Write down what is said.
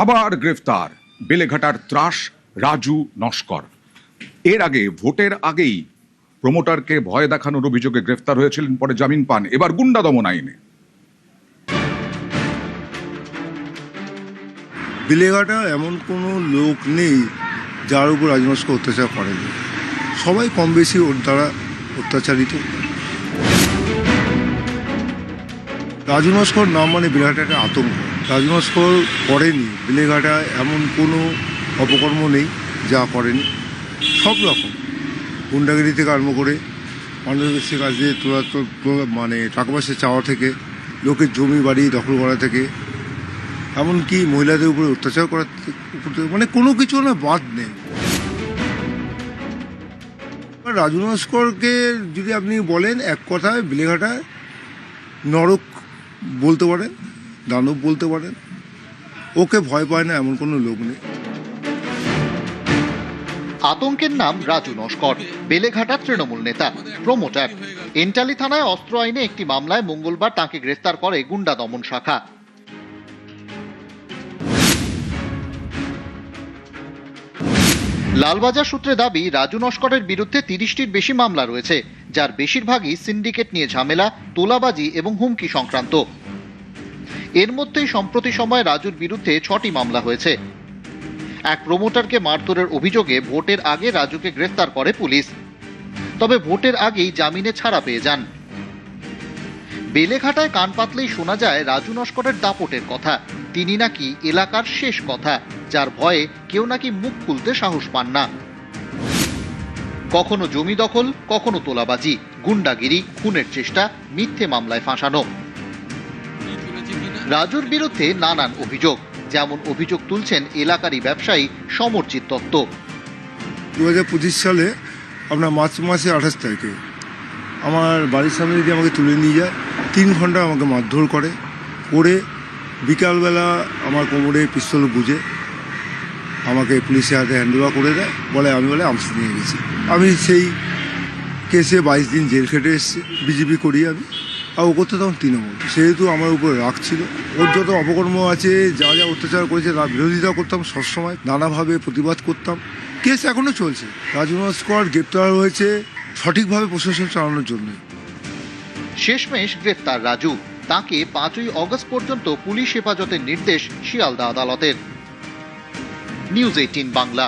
আবার গ্রেফতার বেলেঘাটার ত্রাস রাজু নস্কর। এর আগে ভোটের আগেই প্রমোটারকে ভয় দেখানোর অভিযোগে গ্রেফতার হয়েছিলেন, পরে জামিন পান। এবার গুন্ডা দমন আইনে। বেলেঘাটা এমন কোনো লোক নেই যার উপর রাজু নস্কর অত্যাচার করেনি। সবাই কম বেশি ওর দ্বারা অত্যাচারিত। রাজু নস্কর নাম মানে বেলেঘাটা একটা আতঙ্ক। রাজু নস্কর করেনি, বেলেঘাটায় এমন কোনো অপকর্ম নেই যা করেনি। সব রকম গুন্ডাগিরি থেকে আরম্ভ করে মানুষের কাছ দিয়ে মানে টাকা পয়সা চাওয়া থেকে, লোকের জমি বাড়ি দখল করা থেকে, এমনকি মহিলাদের উপরে অত্যাচার করার মানে কোনো কিছু না বাদ নেই। রাজু নস্করকে যদি আপনি বলেন এক কথায়, বেলেঘাটায় নরক বলতে পারেন, দানব বলতে পারেন। ওকে ভয় পায় না এমন কোনো লোক নেই। আতঙ্কের নাম রাজু নস্কর, বেলেঘাটার তৃণমূল নেতা, প্রমোটার। এন্টালি থানায় অস্ত্র আইনে একটি মামলায় মঙ্গলবার তাঁকে গ্রেফতার করে গুন্ডা দমন শাখা। লালবাজার সূত্রে দাবি, রাজু নস্করের বিরুদ্ধে 30টির বেশি মামলা রয়েছে, যার বেশিরভাগই সিন্ডিকেট নিয়ে ঝামেলা, তোলাবাজি এবং হুমকি সংক্রান্ত। এর মধ্যেই সম্প্রতি সময়ে রাজুর বিরুদ্ধে 6টি মামলা হয়েছে। এক প্রমোটারকে মারধরের অভিযোগে ভোটের আগে রাজুকে গ্রেফতার করে পুলিশ, তবে ভোটের আগেই জামিনে ছাড়া পেয়ে যান। বেলেঘাটায় কান পাতলেই শোনা যায় রাজু নস্করের দাপটের কথা। তিনি নাকি এলাকার শেষ কথা, যার ভয়ে কেউ নাকি মুখ খুলতে সাহস পান না। কখনো জমি দখল, কখনো তোলাবাজি, গুন্ডাগিরি, খুনের চেষ্টা, মিথ্যে মামলায় ফাঁসানো। রাজুর বিরুদ্ধে নানান অভিযোগ, যেমন অভিযোগ তুলছেন এলাকারই ব্যবসায়ী সমরজিৎ দত্ত। 2025 সালে আপনার মার্চ মাসে 28 তারিখে আমার বাড়ির সামনে যদি আমাকে তুলে নিয়ে যায়, 3 ঘন্টা আমাকে মারধর করে বিকালবেলা আমার কোমরে পিস্তল গুঁজে আমাকে পুলিশের হাতে হ্যান্ডওভার করে দেয়, বলে আমি আমসি নিয়ে গেছি। আমি সেই কেসে 22 দিন জেল খেটে এসেছি, বিজেপি করি আমি। আর ও করতে তখন তৃণমূল, সেহেতু আমার উপরে রাগ ছিল। ওর যত অপকর্ম আছে, যা যা অত্যাচার করেছে তার বিরোধিতা করতাম সবসময়, নানাভাবে প্রতিবাদ করতাম। কেস এখনও চলছে। রাজু নস্কর গ্রেপ্তার হয়েছে সঠিকভাবে প্রশাসন চালানোর জন্য। শেষমেশ গ্রেফতার রাজু। তাকে 5ই অগস্ট পর্যন্ত পুলিশ হেফাজতের নির্দেশ শিয়ালদা আদালতের। নিউজ 18 বাংলা।